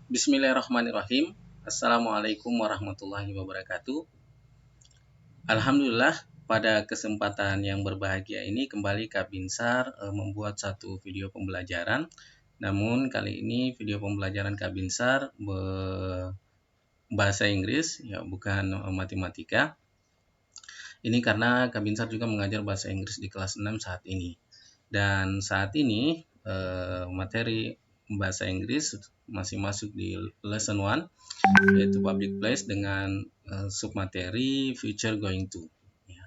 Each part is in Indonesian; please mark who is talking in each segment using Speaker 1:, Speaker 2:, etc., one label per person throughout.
Speaker 1: Bismillahirrahmanirrahim. Assalamualaikum warahmatullahi wabarakatuh. Alhamdulillah, pada kesempatan yang berbahagia ini kembali Kak Binsar membuat satu video pembelajaran. Namun kali ini video pembelajaran Kak Binsar bahasa Inggris, ya bukan matematika. Ini karena Kak Binsar juga mengajar bahasa Inggris di kelas 6 saat ini. Dan saat ini materi bahasa Inggris masih masuk di lesson 1, yaitu public place dengan submateri future going to. Ya.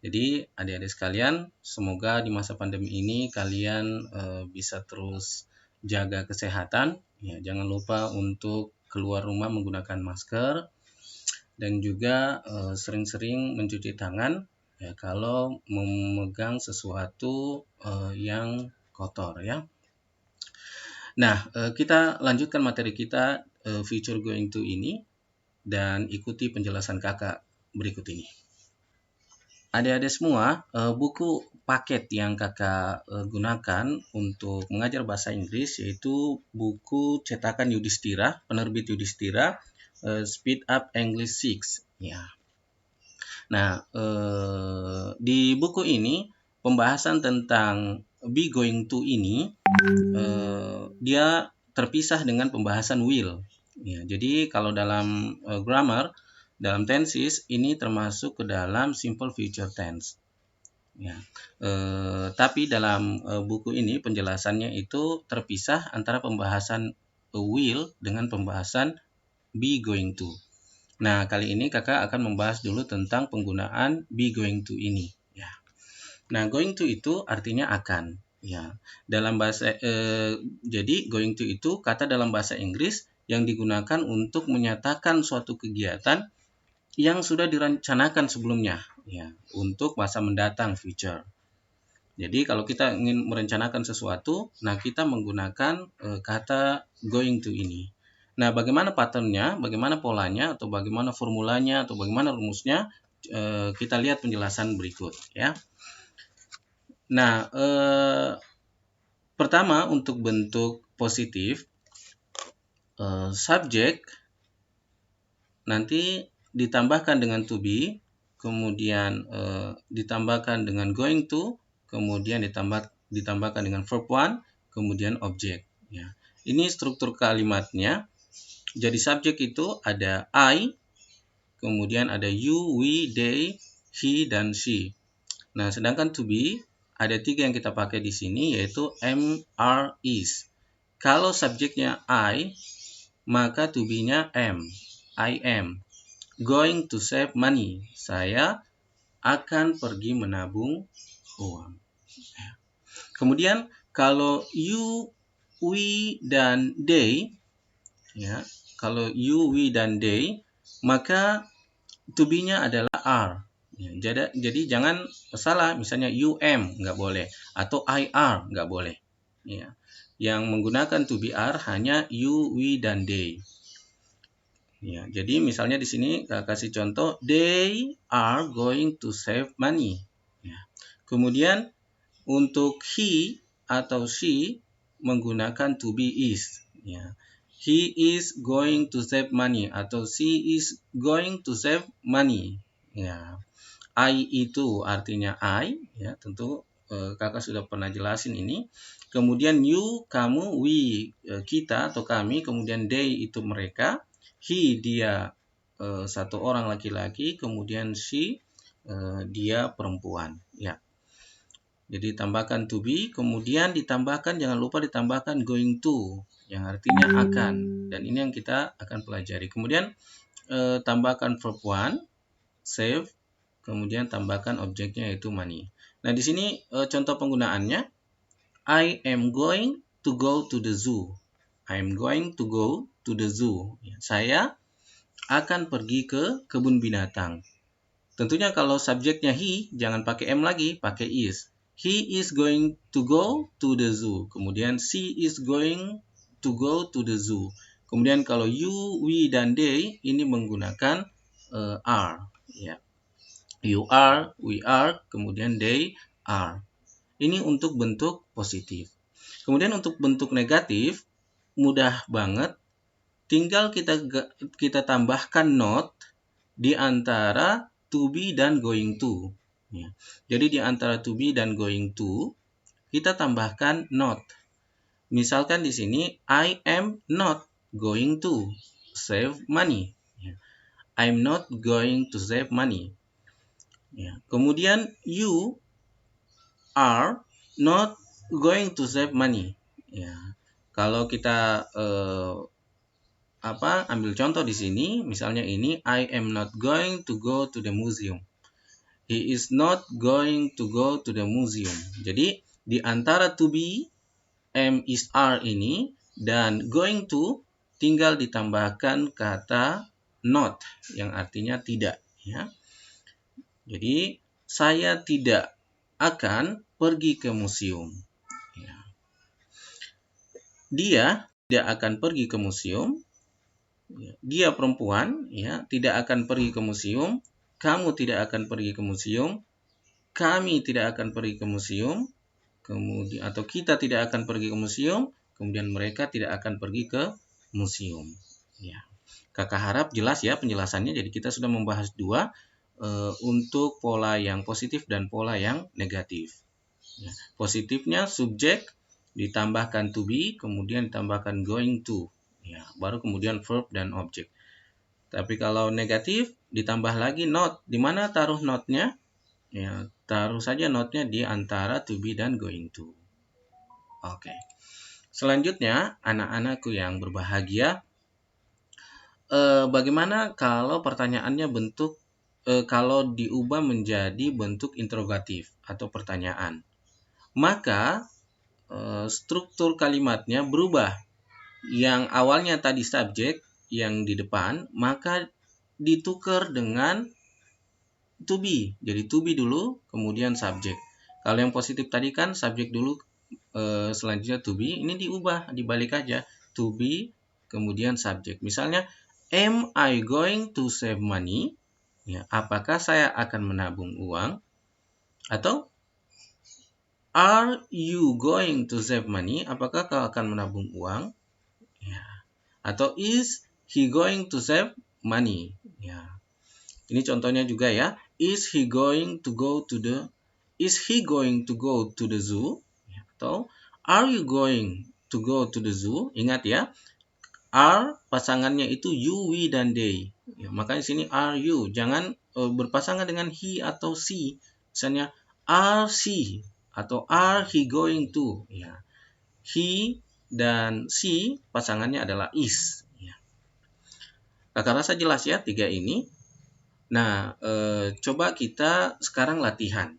Speaker 1: Jadi adik-adik sekalian, semoga di masa pandemi ini kalian bisa terus jaga kesehatan. Ya, jangan lupa untuk keluar rumah menggunakan masker dan juga sering-sering mencuci tangan. Ya, kalau memegang sesuatu yang kotor, ya. Nah, kita lanjutkan materi kita future going to ini dan ikuti penjelasan kakak berikut ini. Adik-adik semua, buku paket yang kakak gunakan untuk mengajar bahasa Inggris yaitu buku cetakan Yudhistira, penerbit Yudhistira, Speed Up English 6. Ya. Nah, di buku ini pembahasan tentang be going to ini dia terpisah dengan pembahasan will. Ya, jadi kalau dalam grammar, dalam tenses ini termasuk ke dalam simple future tense. Ya, tapi dalam buku ini penjelasannya itu terpisah antara pembahasan will dengan pembahasan be going to. Nah, kali ini kakak akan membahas dulu tentang penggunaan be going to ini. Ya. Nah, going to itu artinya akan. Ya, dalam bahasa jadi going to itu kata dalam bahasa Inggris yang digunakan untuk menyatakan suatu kegiatan yang sudah direncanakan sebelumnya, ya, untuk masa mendatang future. Jadi kalau kita ingin merencanakan sesuatu, nah kita menggunakan kata going to ini. Nah, bagaimana patternnya, bagaimana polanya, atau bagaimana formulanya, atau bagaimana rumusnya, kita lihat penjelasan berikut, ya. Nah, pertama untuk bentuk positif, subjek nanti ditambahkan dengan to be, kemudian ditambahkan dengan going to, kemudian ditambahkan dengan verb one, kemudian objek. Ya. Ini struktur kalimatnya. Jadi subjek itu ada I, kemudian ada you, we, they, he, dan she. Nah, sedangkan to be ada 3 yang kita pakai di sini, yaitu am, are, is. Kalau subjeknya I, maka to be-nya am. I am going to save money. Saya akan pergi menabung uang. Kemudian kalau you, we, dan they, ya, kalau you, we, dan they, maka to be-nya adalah are. Ya, jadi jangan salah, misalnya you am nggak boleh atau I are nggak boleh. Ya. Yang menggunakan to be are hanya you, we, dan they. Ya, jadi misalnya di sini kasih contoh, they are going to save money. Ya. Kemudian untuk he atau she menggunakan to be is. Ya. He is going to save money atau she is going to save money. Ya. I itu artinya I, ya tentu kakak sudah pernah jelasin ini. Kemudian you, kamu, we, kita atau kami, kemudian they itu mereka, he dia satu orang laki-laki, kemudian she dia perempuan, ya. Jadi tambahkan to be, kemudian ditambahkan, jangan lupa ditambahkan going to yang artinya akan, dan ini yang kita akan pelajari. Kemudian tambahkan verb one, save, kemudian tambahkan objeknya yaitu money. Nah, di sini contoh penggunaannya, I am going to go to the zoo. I am going to go to the zoo. Saya akan pergi ke kebun binatang. Tentunya kalau subjeknya he, jangan pakai am lagi, pakai is. He is going to go to the zoo. Kemudian she is going to go to the zoo. Kemudian kalau you, we, dan they ini menggunakan are. Ya. You are, we are, kemudian they are. Ini untuk bentuk positif. Kemudian untuk bentuk negatif, mudah banget. tinggal kita tambahkan not di antara to be dan going to. Ya. Jadi di antara to be dan going to kita tambahkan not. Misalkan di sini I am not going to save money. Ya. I'm not going to save money. Ya. Kemudian you are not going to save money. Ya. Kalau kita ambil contoh di sini, misalnya ini I am not going to go to the museum. He is not going to go to the museum. Jadi di antara to be, am, is, are ini dan going to tinggal ditambahkan kata not yang artinya tidak, ya. Jadi saya tidak akan pergi ke museum. Ya. Dia tidak akan pergi ke museum. Dia perempuan, ya, tidak akan pergi ke museum. Kamu tidak akan pergi ke museum. Kami tidak akan pergi ke museum. Kemudian atau kita tidak akan pergi ke museum. Kemudian mereka tidak akan pergi ke museum. Ya. Kakak harap jelas ya penjelasannya. Jadi kita sudah membahas dua untuk pola yang positif dan pola yang negatif. Ya. Positifnya subjek ditambahkan to be, kemudian ditambahkan going to. Ya, baru kemudian verb dan objek. Tapi kalau negatif ditambah lagi not. Di mana taruh notnya? Ya, taruh saja notnya di antara to be dan going to. Oke. Selanjutnya, anak-anakku yang berbahagia, bagaimana kalau pertanyaannya kalau diubah menjadi bentuk interrogatif atau pertanyaan? Maka struktur kalimatnya berubah. Yang awalnya tadi subjek yang di depan, maka ditukar dengan to be. Jadi to be dulu, kemudian subjek. Kalau yang positif tadi kan subjek dulu, selanjutnya to be. Ini diubah, dibalik aja. To be, kemudian subjek. Misalnya, am I going to save money? Ya, apakah saya akan menabung uang? Atau are you going to save money? Apakah kau akan menabung uang? Ya. Atau is he going to save money? Ya. Ini contohnya juga ya. Is he going to go to the zoo? Ya. Atau are you going to go to the zoo? Ingat ya. Are pasangannya itu you, we, dan they. Ya, makanya sini are you. Jangan berpasangan dengan he atau she. Misalnya are she atau are he going to. Ya. He dan she pasangannya adalah is. Ya. Kakak rasa jelas ya tiga ini. Nah, coba kita sekarang latihan.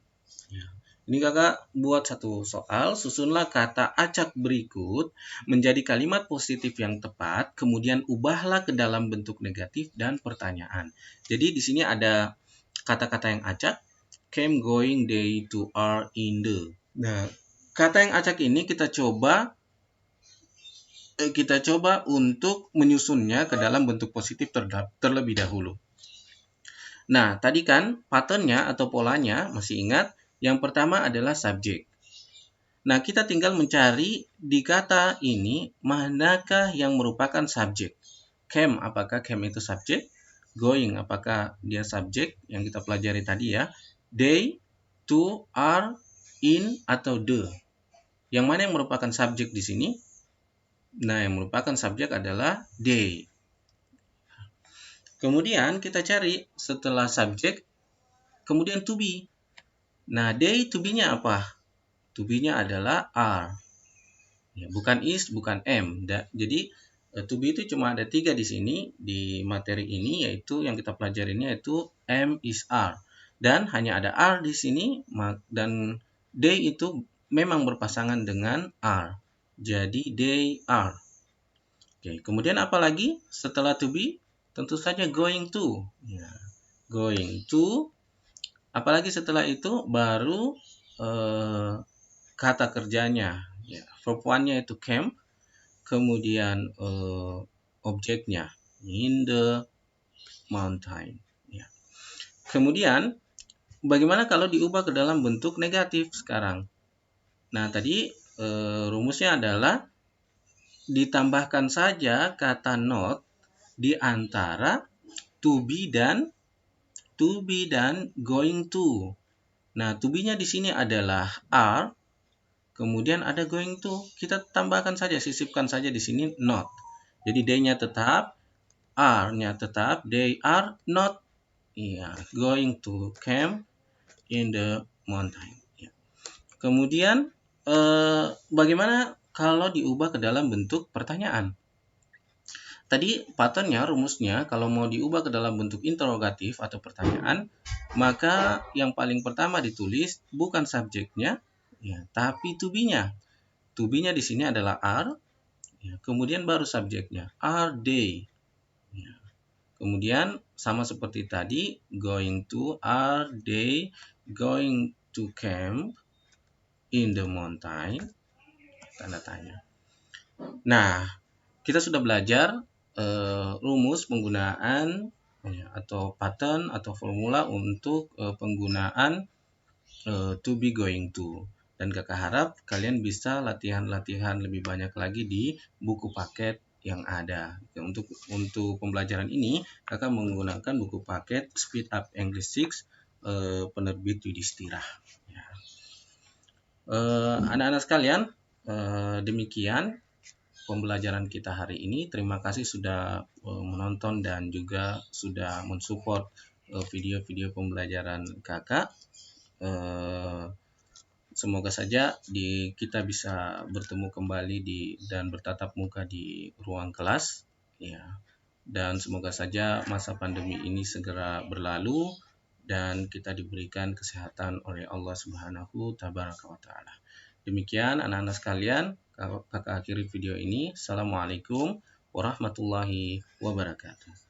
Speaker 1: Ya. Ini kakak buat satu soal. Susunlah kata acak berikut menjadi kalimat positif yang tepat. Kemudian ubahlah ke dalam bentuk negatif dan pertanyaan. Jadi di sini ada kata-kata yang acak. Came, going, they, to, are, in, the. Nah, kata yang acak ini kita coba untuk menyusunnya ke dalam bentuk positif terlebih dahulu. Nah, tadi kan patternnya atau polanya, masih ingat? Yang pertama adalah subjek. Nah, kita tinggal mencari di kata ini, manakah yang merupakan subjek. Came, apakah came itu subjek? Going, apakah dia subjek yang kita pelajari tadi ya? They, to, are, in, atau the. Yang mana yang merupakan subjek di sini? Nah, yang merupakan subjek adalah they. Kemudian kita cari setelah subjek, kemudian to be. Nah, they to be-nya apa? To be-nya adalah are. Ya, bukan is, bukan am. Jadi to be itu cuma ada 3 di sini di materi ini, yaitu yang kita pelajarinya yaitu am, is, are. Dan hanya ada are di sini, dan they itu memang berpasangan dengan are. Jadi they are. Oke, kemudian apa lagi setelah to be? Tentu saja going to. Ya, going to. Apalagi setelah itu baru kata kerjanya. Ya, verb one-nya itu came. Kemudian objeknya in the mountain. Ya. Kemudian bagaimana kalau diubah ke dalam bentuk negatif sekarang? Nah, tadi rumusnya adalah ditambahkan saja kata not di antara to be dan going to. Nah, to be-nya di sini adalah are, kemudian ada going to. Kita tambahkan saja, sisipkan saja di sini not. Jadi they-nya tetap, are-nya tetap, they are not going to camp in the mountain. Kemudian bagaimana kalau diubah ke dalam bentuk pertanyaan? Tadi patternnya, rumusnya, kalau mau diubah ke dalam bentuk interrogatif atau pertanyaan, maka yang paling pertama ditulis bukan subjeknya, tapi to be-nya. To be-nya di sini adalah are, kemudian baru subjeknya, are they. Kemudian sama seperti tadi, going to, are they going to camp in the mountain? Tanda tanya. Nah, kita sudah belajar rumus penggunaan atau pattern atau formula untuk penggunaan to be going to. Dan kakak harap kalian bisa latihan-latihan lebih banyak lagi di buku paket yang ada. Untuk pembelajaran ini kakak menggunakan buku paket Speed Up English 6 penerbit Yudhistira. Anak-anak sekalian, demikian pembelajaran kita hari ini. Terima kasih sudah menonton dan juga sudah mensupport video-video pembelajaran kakak. Semoga saja kita bisa bertemu kembali dan bertatap muka di ruang kelas, dan semoga saja masa pandemi ini segera berlalu dan kita diberikan kesehatan oleh Allah Subhanahu Tabaraka wa Ta'ala. Demikian anak-anak sekalian, kakak akhiri video ini. Assalamualaikum warahmatullahi wabarakatuh.